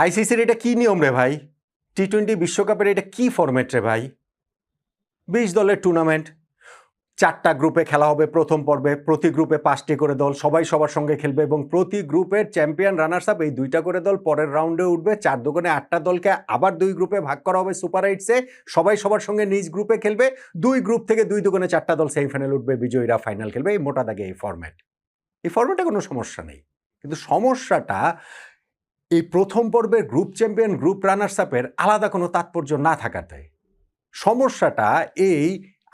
আইসিসির এটা কি নিয়ম রে ভাই? টি-20 বিশ্বকাপের এটা কি ফরম্যাট রে ভাই? ২০ দলের টুর্নামেন্ট, ৪টা গ্রুপে খেলা হবে প্রথম পর্বে, প্রতি গ্রুপে ৫টি করে দল, সবাই সবার সঙ্গে খেলবে এবং প্রতি গ্রুপের চ্যাম্পিয়ন রানার্স আপ এই ২টা করে দল পরের রাউন্ডে উঠবে। ৪ দোকানে ৮টা দলকে আবার ২ গ্রুপে ভাগ করা হবে সুপার এইটসে, সবাই সবার সঙ্গে নিজ গ্রুপে খেলবে। ২ গ্রুপ থেকে ২ দোকানে ৪টা দল সেমিফাইনাল উঠবে, বিজয়ীরা ফাইনাল খেলবে। এই মোটা দাগে এই ফরম্যাট। এই ফরম্যাটে কোনো সমস্যা নেই, কিন্তু সমস্যাটা এই প্রথম পর্বের গ্রুপ চ্যাম্পিয়ন গ্রুপ রানার্স আপের আলাদা কোনো তাৎপর্য না থাকাতে। সমস্যাটা এই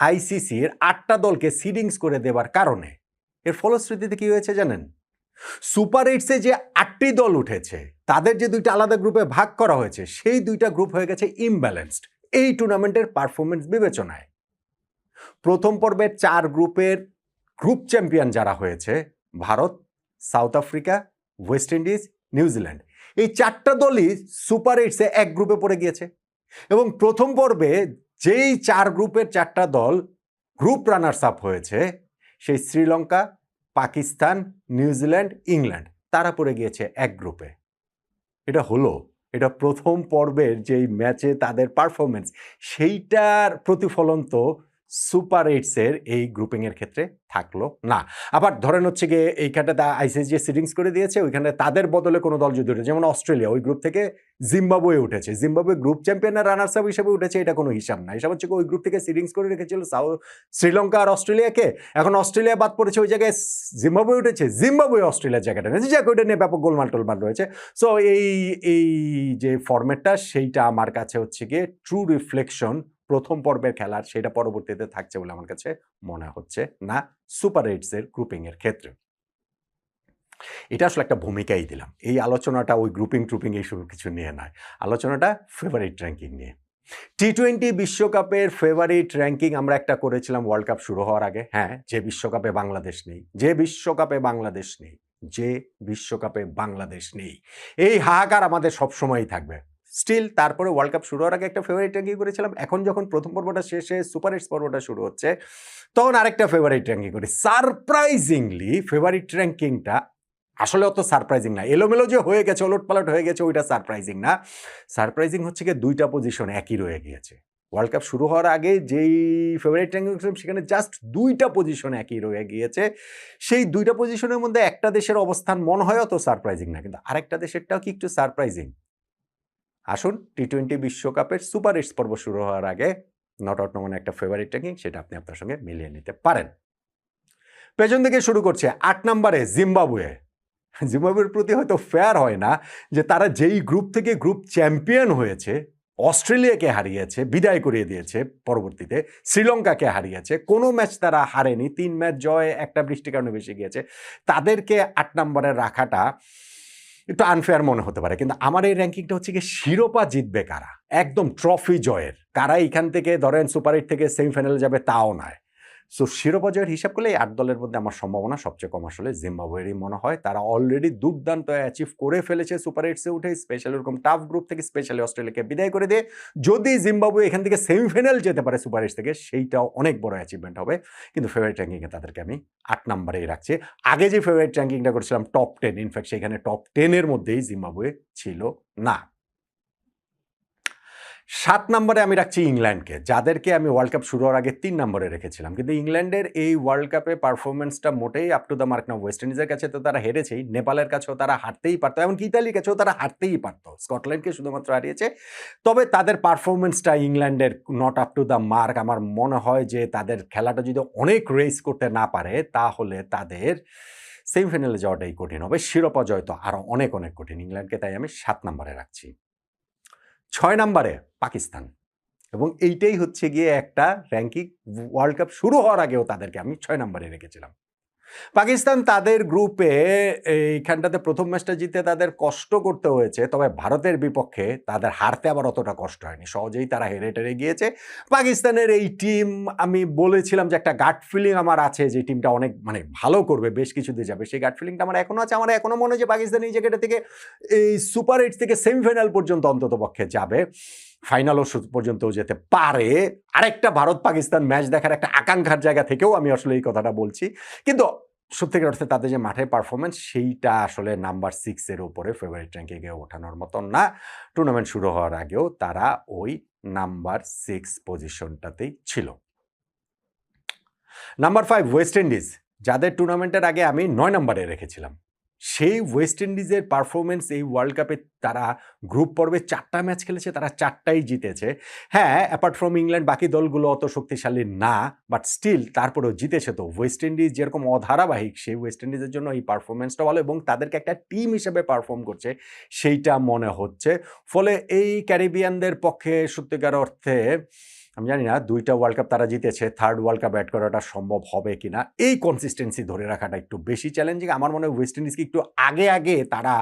আইসিসির ৮টা দলকে সিডিংস করে দেওয়ার কারণে। এর ফলশ্রুতিতে কি হয়েছে জানেন? সুপার এইটসে যে ৮টি দল উঠেছে তাদের যে ২টা আলাদা গ্রুপে ভাগ করা হয়েছে সেই ২টা গ্রুপ হয়ে গেছে ইমব্যালেন্সড এই টুর্নামেন্টের পারফরমেন্স বিবেচনায়। প্রথম পর্বের ৪ গ্রুপের গ্রুপ চ্যাম্পিয়ন যারা হয়েছে Bharat, south Africa, West Indies, New Zealand, এই ৪টা দলই সুপার এইটসে এক গ্রুপে পড়ে গিয়েছে এবং প্রথম পর্বে যেই ৪ গ্রুপের ৪টা দল গ্রুপ রানার্স আপ হয়েছে সেই শ্রীলঙ্কা, পাকিস্তান, নিউজিল্যান্ড, ইংল্যান্ড তারা পড়ে গিয়েছে এক গ্রুপে। এটা হলো, এটা প্রথম পর্বের যেই ম্যাচে তাদের পারফরমেন্স সেইটার প্রতিফলন তো সুপার এইটসের এই গ্রুপিংয়ের ক্ষেত্রে থাকলো না। আবার ধরেন হচ্ছে গিয়ে এইখানটাতে আইসিসি যে সিটিংস করে দিয়েছে ওইখানে তাদের বদলে কোনো দল যদি উঠে, যেমন অস্ট্রেলিয়া ওই গ্রুপ থেকে জিম্বাবুয়ে উঠেছে, জিম্বাবুয়ে গ্রুপ চ্যাম্পিয়ন আর রানার্স আপ হিসেবে উঠেছে, এটা কোনো হিসাব না। হিসাব হচ্ছে ওই গ্রুপ থেকে সিটিংস করে রেখেছিল শ্রীলঙ্কা আর অস্ট্রেলিয়াকে, এখন অস্ট্রেলিয়া বাদ পড়েছে, ওই জায়গায় জিম্বাবুয়ে উঠেছে, জিম্বাবুয়ে অস্ট্রেলিয়ার জায়গাটা নিয়েছে, যাক ওইটা নিয়ে ব্যাপক গোলমাল টোলমাল রয়েছে। সো এই যে ফরম্যাটটা সেইটা আমার কাছে হচ্ছে গিয়ে ট্রু রিফ্লেকশন প্রথম পর্বের খেলার, সেটা পরবর্তীতে থাকছে বলে আমার কাছে মনে হচ্ছে না সুপার এইটসের গ্রুপিংয়ের ক্ষেত্রে। এটা আসলে একটা ভূমিকাই দিলাম। এই আলোচনাটা ওই গ্রুপিং ট্রুপিং এইসব কিছু নিয়ে নয়, আলোচনাটা ফেভারিট র্যাঙ্কিং নিয়ে। টি-20 বিশ্বকাপের ফেভারিট র্যাঙ্কিং আমরা একটা করেছিলাম ওয়ার্ল্ড কাপ শুরু হওয়ার আগে। হ্যাঁ, যে বিশ্বকাপে বাংলাদেশ নেই, যে বিশ্বকাপে বাংলাদেশ নেই, যে বিশ্বকাপে বাংলাদেশ নেই, এই হাহাকার আমাদের সবসময়ই থাকবে। স্টিল তারপরে ওয়ার্ল্ড কাপ শুরু হওয়ার আগে একটা ফেভারিট র্যাঙ্কিং করেছিলাম। এখন যখন প্রথম পর্বটা শেষে সুপার এইটস পর্বটা শুরু হচ্ছে তখন আরেকটা ফেভারিট র্যাঙ্কিং করি। সারপ্রাইজিংলি ফেভারিট র্যাঙ্কিংটা আসলে অত সারপ্রাইজিং না, এলোমেলো যে হয়ে গেছে, ওলটপালট হয়ে গেছে, ওইটা সারপ্রাইজিং না। সারপ্রাইজিং হচ্ছে গিয়ে 2টা পজিশন একই রয়ে গিয়েছে। ওয়ার্ল্ড কাপ শুরু হওয়ার আগে যেই ফেভারিট র্যাঙ্কিং ছিলাম সেখানে জাস্ট 2টা পজিশন একই রয়ে গিয়েছে। সেই 2টা পজিশনের মধ্যে একটা দেশের অবস্থান মনে হয় অত সারপ্রাইজিং না, কিন্তু আরেকটা দেশেরটাও কি একটু সারপ্রাইজিং। আসুন টি-20 বিশ্বকাপের সুপার এইটস পর্ব শুরু হওয়ার আগে নট আউট নমনে একটা ফেভারিট র্যাঙ্কিং, সেটা আপনি আপনার সঙ্গে মিলিয়ে নিতে পারেন। পেছন থেকে শুরু করছে 8 নম্বরে জিম্বাবুয়ে। জিম্বাবুয়ের প্রতি হয়তো ফেয়ার হয় না যে তারা যেই গ্রুপ থেকে গ্রুপ চ্যাম্পিয়ন হয়েছে, অস্ট্রেলিয়াকে হারিয়েছে, বিদায় করিয়ে দিয়েছে, পরবর্তীতে শ্রীলঙ্কাকে হারিয়েছে, কোনো ম্যাচ তারা হারেনি, 3 ম্যাচ জয়, একটা বৃষ্টির কারণে বেশি গিয়েছে, তাদেরকে 8 নম্বরে রাখাটা একটু আনফেয়ার মনে হতে পারে। কিন্তু আমার এই র্যাঙ্কিংটা হচ্ছে কি শিরোপা জিতবে কারা, একদম ট্রফি জয়ের কারা, এখান থেকে ধরেন সুপার এইট থেকে সেমিফাইনালে যাবে তাও নয়। সো শিরোপা জয়ের হিসাব করলে এই 8 দলের মধ্যে আমার সম্ভাবনা সবচেয়ে কম আসলে জিম্বাবুয়েরই মনে হয়। তারা অলরেডি দুর্দান্ত অ্যাচিভ করে ফেলেছে সুপার এইটসে উঠে, স্পেশালি এরকম টাফ গ্রুপ থেকে স্পেশালি অস্ট্রেলিয়াকে বিদায় করে দিয়ে যদি জিম্বাবুয়ে এখান থেকে সেমিফাইনাল যেতে পারে সুপার এইটস থেকে, সেইটাও অনেক বড় অ্যাচিভমেন্ট হবে। কিন্তু ফেভারিট র্যাঙ্কিংয়ে তাদেরকে আমি 8 নম্বরেই রাখছি। আগে যে ফেভারিট র্যাঙ্কিংটা করেছিলাম টপ 10, ইনফ্যাক্ট সেখানে টপ 10 এর মধ্যেই জিম্বাবুয়ে ছিল না। 7 নম্বরে আমি রাখছি ইংল্যান্ডকে, যাদেরকে আমি ওয়ার্ল্ড কাপ শুরু হওয়ার আগে 3 নম্বরে রেখেছিলাম। কিন্তু ইংল্যান্ডের এই ওয়ার্ল্ড কাপে পারফরমেন্সটা মোটেই আপ টু দ্য মার্ক না। ওয়েস্ট ইন্ডিজের কাছে তো তারা হেরেছেই, নেপালের কাছেও তারা হারতেই পারতো, এমনকি ইতালির কাছেও তারা হারতেই পারতো, স্কটল্যান্ডকে শুধুমাত্র হারিয়েছে। তবে তাদের পারফরমেন্সটা ইংল্যান্ডের not up to the mark. আমার মনে হয় যে তাদের খেলাটা যদি অনেক রেস করতে না পারে তাহলে তাদের সেমিফাইনালে যাওয়াটাই কঠিন হবে, শিরোপা জয় তো আরও অনেক অনেক কঠিন। ইংল্যান্ডকে তাই আমি 7 নম্বরে রাখছি। 6 নম্বরে পাকিস্তান, এবং এইটাই হচ্ছে গিয়ে একটা র্যাঙ্কিং ওয়ার্ল্ড কাপ শুরু হওয়ার আগেও তাদেরকে আমি 6 নম্বরে রেখেছিলাম। পাকিস্তান তাদের গ্রুপে এইখানটাতে প্রথম ম্যাচটা জিতে তাদের কষ্ট করতে হয়েছে, তবে ভারতের বিপক্ষে তাদের হারতে আবার অতটা কষ্ট হয়নি, সহজেই তারা হেরে টেরে গিয়েছে। পাকিস্তানের এই টিম আমি বলেছিলাম যে একটা গাট ফিলিং আমার আছে যে টিমটা অনেক ভালো করবে, বেশ কিছু দিয়ে যাবে, সেই গাট ফিলিংটা আমার এখনও আছে। আমার এখনও মনে হয় যে পাকিস্তান এই জায়গাটা থেকে এই সুপার এইট থেকে সেমিফাইনাল পর্যন্ত অন্তত পক্ষে যাবে, ফাইনালও পর্যন্তও যেতে পারে। আরেকটা ভারত পাকিস্তান ম্যাচ দেখার একটা আকাঙ্ক্ষার জায়গা থেকেও আমি আসলে এই কথাটা বলছি। কিন্তু সত্যিকার অর্থে তাদের যে মাঠের পারফরমেন্স সেইটা আসলে নাম্বার 6 এর উপরে ফেভারিট র্যাঙ্কিংয়ে ওঠানোর মতন না। টুর্নামেন্ট শুরু হওয়ার আগেও তারা ওই নাম্বার 6 পজিশনটাতেই ছিল। নাম্বার 5 ওয়েস্ট ইন্ডিজ, যাদের টুর্নামেন্টের আগে আমি 9 নম্বরে রেখেছিলাম। সেই ওয়েস্ট ইন্ডিজের পারফরমেন্স এই ওয়ার্ল্ড কাপে তারা গ্রুপ পর্বে 4টা ম্যাচ খেলেছে, তারা 4টাই জিতেছে। হ্যাঁ, অ্যাপার্ট ফ্রম ইংল্যান্ড বাকি দলগুলো অত শক্তিশালী না, বাট স্টিল তারপরেও জিতেছে। তো ওয়েস্ট ইন্ডিজ যেরকম অধারাবাহিক, সেই ওয়েস্ট ইন্ডিজের জন্য এই পারফরমেন্সটা ভালো এবং তাদেরকে একটা টিম হিসেবে পারফর্ম করছে সেইটা মনে হচ্ছে। ফলে এই ক্যারিবিয়ানদের পক্ষে সত্যিকার অর্থে আমি জানি না 2টা ওয়ার্ল্ড কাপ তারা জিতেছে, 3rd ওয়ার্ল্ড কাপ অ্যাড করাটা সম্ভব হবে কিনা। এই কনসিস্টেন্সি ধরে রাখাটা একটু বেশি চ্যালেঞ্জিং। আমার মনে হয় ওয়েস্ট ইন্ডিজকে একটু আগে তারা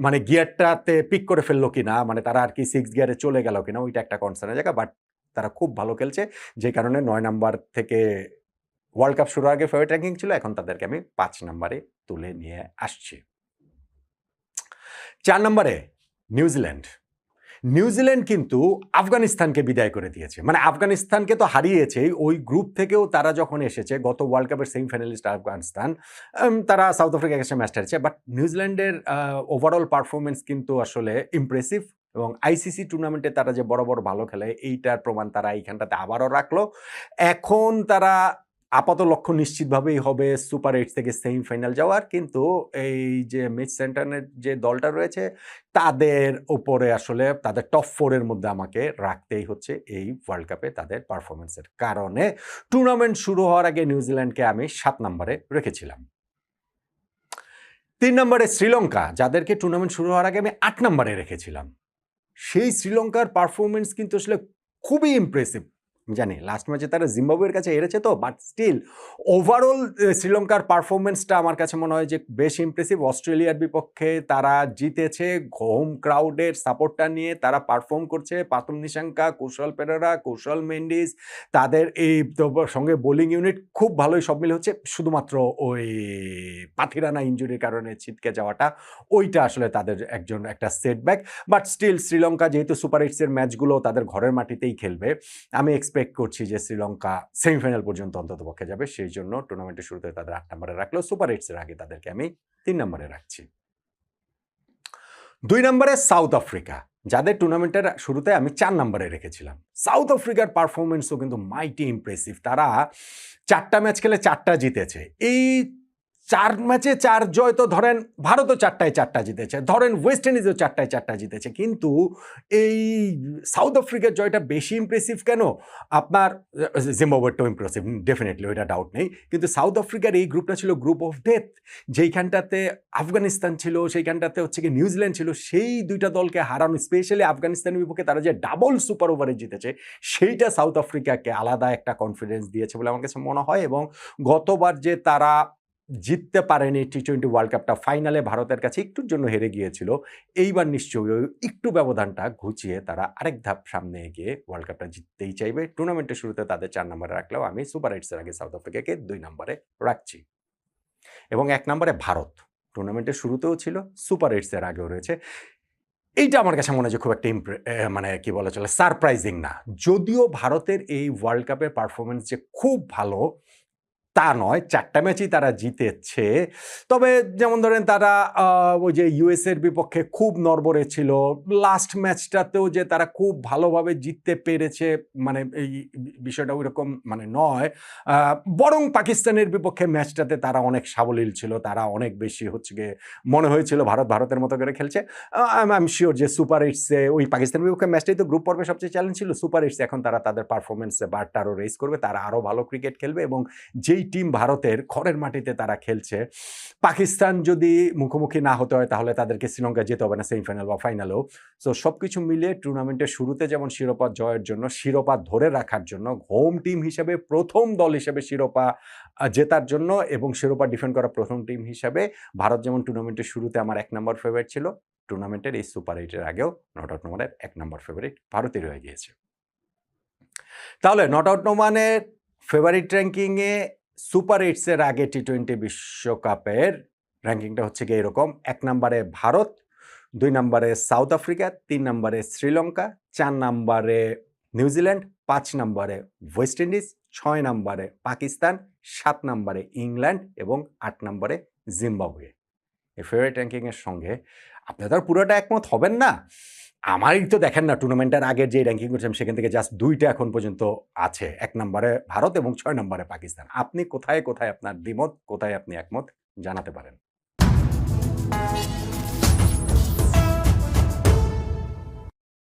মানে গিয়ারটাতে পিক করে ফেললো কিনা, মানে তারা আর কি 6 গিয়ারে চলে গেল কিনা, ওইটা একটা কনসার্নের জায়গা। বাট তারা খুব ভালো খেলছে, যে কারণে 9 নাম্বার থেকে ওয়ার্ল্ড কাপ শুরুর আগে ফেভারিট র্যাঙ্কিং ছিল, এখন তাদেরকে আমি 5 নাম্বারে তুলে নিয়ে আসছি। 4 নম্বরে নিউজিল্যান্ড। নিউজিল্যান্ড কিন্তু আফগানিস্তানকে বিদায় করে দিয়েছে, মানে আফগানিস্তানকে তো হারিয়েছে। ওই গ্রুপ থেকেও তারা যখন এসেছে, গত ওয়ার্ল্ড কাপের সেমিফাইনালিস্ট আফগানিস্তান, তারা সাউথ আফ্রিকার কাছে ম্যাচ হারিয়েছে। বাট নিউজিল্যান্ডের ওভারঅল পারফরমেন্স কিন্তু আসলে ইমপ্রেসিভ এবং আইসিসি টুর্নামেন্টে তারা যে বড় ভালো খেলে এইটার প্রমাণ তারা এইখানটাতে আবারও রাখলো। এখন তারা আপাত লক্ষ্য নিশ্চিতভাবেই হবে সুপার 8 থেকে সেমিফাইনাল যাওয়ার, কিন্তু এই যে মিচ সেন্টারের যে দলটা রয়েছে তাদের উপরে আসলে তাদের টপ 4 এর মধ্যে আমাকে রাখতেই হচ্ছে এই ওয়ার্ল্ড কাপে তাদের পারফরমেন্সের কারণে। টুর্নামেন্ট শুরু হওয়ার আগে নিউজিল্যান্ডকে আমি 7 নম্বরে রেখেছিলাম। 3 নম্বরে শ্রীলঙ্কা, যাদেরকে টুর্নামেন্ট শুরু হওয়ার আগে আমি 8 নম্বরে রেখেছিলাম। সেই শ্রীলঙ্কার পারফরমেন্স কিন্তু আসলে খুবই ইমপ্রেসিভ। জানি লাস্ট ম্যাচে তারা জিম্বাবুয়ের কাছে হেরেছে তো, বাট স্টিল ওভারঅল শ্রীলঙ্কার পারফরমেন্সটা আমার কাছে মনে হয় যে বেশ ইমপ্রেসিভ। অস্ট্রেলিয়ার বিপক্ষে তারা জিতেছে, হোম ক্রাউডের সাপোর্টটা নিয়ে তারা পারফর্ম করছে। পাতুম নিশাঙ্কা, কুশল পেরেরা, কুশল মেন্ডিস, তাদের এই সঙ্গে বোলিং ইউনিট খুব ভালোই সব মিলে হচ্ছে। শুধুমাত্র ওই পাথিরানা ইঞ্জুরির কারণে ছিটকে যাওয়াটা, ওইটা আসলে তাদের একটা সেটব্যাক। বাট স্টিল শ্রীলঙ্কা যেহেতু সুপার 8 এর ম্যাচগুলো তাদের ঘরের মাটিতেই খেলবে, আমি এক্সপেক্ট করছি যে শ্রীলঙ্কা সেমিফাইনাল পর্যন্ত অন্ততপক্ষে যাবে। সেই জন্য টুর্নামেন্টের শুরুতে তাদের 8 নম্বরে রাখলেও সুপার 8 এর আগে তাদেরকে আমি 3 নম্বরে রাখছি। 2 নম্বরে সাউথ আফ্রিকা, যাদের টুর্নামেন্টের শুরুতে আমি 4 নম্বরে রেখেছিলাম। সাউথ আফ্রিকার পারফরমেন্সও কিন্তু মাইটি ইমপ্রেসিভ। তারা 4টা ম্যাচ খেলে 4টা জিতেছে। এই 4 ম্যাচে 4 জয় তো ধরেন ভারতও 4টায় 4টা জিতেছে, ধরেন ওয়েস্ট ইন্ডিজও 4টায় 4টা জিতেছে, কিন্তু এই সাউথ আফ্রিকার জয়টা বেশি ইমপ্রেসিভ কেন? আপনার জিম্বাবুয়েরটাও ইমপ্রেসিভ ডেফিনেটলি, ওইটা ডাউট নেই, কিন্তু সাউথ আফ্রিকার এই গ্রুপটা ছিল গ্রুপ অফ ডেথ। যেইখানটাতে আফগানিস্তান ছিল, সেইখানটাতে হচ্ছে কি নিউজিল্যান্ড ছিল। সেই 2টা দলকে হারানো, স্পেশালি আফগানিস্তানের বিপক্ষে তারা যে ডাবল সুপার ওভারে জিতেছে, সেইটা সাউথ আফ্রিকাকে আলাদা একটা কনফিডেন্স দিয়েছে বলে আমার কাছে মনে হয়। এবং গতবার যে তারা জিততে পারেনি টি-20 ওয়ার্ল্ড কাপটা, ফাইনালে ভারতের কাছে একটুর জন্য হেরে গিয়েছিল, এইবার নিশ্চয়ই একটু ব্যবধানটা ঘুচিয়ে তারা আরেক ধাপ সামনে এগিয়ে ওয়ার্ল্ড কাপটা জিততেই চাইবে। টুর্নামেন্টের শুরুতে তাদের 4 নম্বরে রাখলেও আমি সুপার 8 এর আগে সাউথ আফ্রিকাকে 2 নম্বরে রাখছি। এবং 1 নম্বরে ভারত, টুর্নামেন্টের শুরুতেও ছিল, সুপার 8 এর আগেও রয়েছে। এইটা আমার কাছে মনে হয় যে খুব একটা মানে কি বলা চলে, সারপ্রাইজিং না। যদিও ভারতের এই ওয়ার্ল্ড কাপের পারফরমেন্স যে খুব ভালো তা নয়, 4টা ম্যাচই তারা জিতেছে। তবে যেমন ধরেন তারা ওই যে ইউএসএর বিপক্ষে খুব নড়বড়ে ছিল, লাস্ট ম্যাচটাতেও যে তারা খুব ভালোভাবে জিততে পেরেছে, মানে এই বিষয়টা ওইরকম মানে নয়। বরং পাকিস্তানের বিপক্ষে ম্যাচটাতে তারা অনেক সাবলীল ছিল, তারা অনেক বেশি হচ্ছে গিয়ে মনে হয়েছিল ভারতের মতো করে খেলছে। আই এম শিওর যে সুপার 8-এ ওই পাকিস্তানের বিপক্ষে ম্যাচটাই তো গ্রুপ পর্বে সবচেয়ে চ্যালেঞ্জ ছিল। সুপার 8-এ এখন তারা তাদের পারফরমেন্সে বারটা আরও রেস করবে, তারা আরও ভালো ক্রিকেট খেলবে। এবং যেই টিম ভারতের ঘরের মাটিতে তারা খেলছে, পাকিস্তান যদি মুখোমুখি না হতে হয় তাহলে তাদেরকে শ্রীলঙ্কা যেতে হবে না সেমিফাইনাল বা ফাইনালেও। সো সবকিছু মিলিয়ে টুর্নামেন্টের শুরুতে যেমন শিরোপা জয়ের জন্য, শিরোপা ধরে রাখার জন্য, হোম টিম হিসেবে প্রথম দল হিসেবে শিরোপা জেতার জন্য এবং শিরোপা ডিফেন্ড করা প্রথম টিম হিসাবে ভারত যেমন টুর্নামেন্টের শুরুতে আমার 1 নম্বর ফেভারিট ছিল, টুর্নামেন্টের এই সুপার 8-এর আগেও নট আউট নোমানের 1 নম্বর ফেভারিট ভারতের হয়ে গিয়েছে। তাহলে নট আউট নোমানের ফেভারিট র্যাঙ্কিংয়ে সুপার 8 এর আগে টি-20 বিশ্বকাপের র্যাঙ্কিংটা হচ্ছে গিয়ে এরকম: 1 নম্বরে ভারত, 2 নম্বরে সাউথ আফ্রিকা, 3 নম্বরে শ্রীলঙ্কা, 4 নম্বরে নিউজিল্যান্ড, 5 নম্বরে ওয়েস্ট ইন্ডিজ, 6 নম্বরে পাকিস্তান, 7 নম্বরে ইংল্যান্ড এবং 8 নম্বরে জিম্বাবুয়ে। এই ফেভারিট র্যাঙ্কিংয়ের সঙ্গে আপনি তো আর পুরোটা একমত হবেন না। আমারই তো দেখেন না টুর্নামেন্টের আগের যে র্যাঙ্কিং করছিলাম সেখান থেকে জাস্ট 2টা এখন পর্যন্ত আছে। 1 নম্বরে ভারত এবং 6 নম্বরে পাকিস্তান। আপনি কোথায় আপনার দ্বিমত, কোথায় আপনি একমত জানাতে পারেন।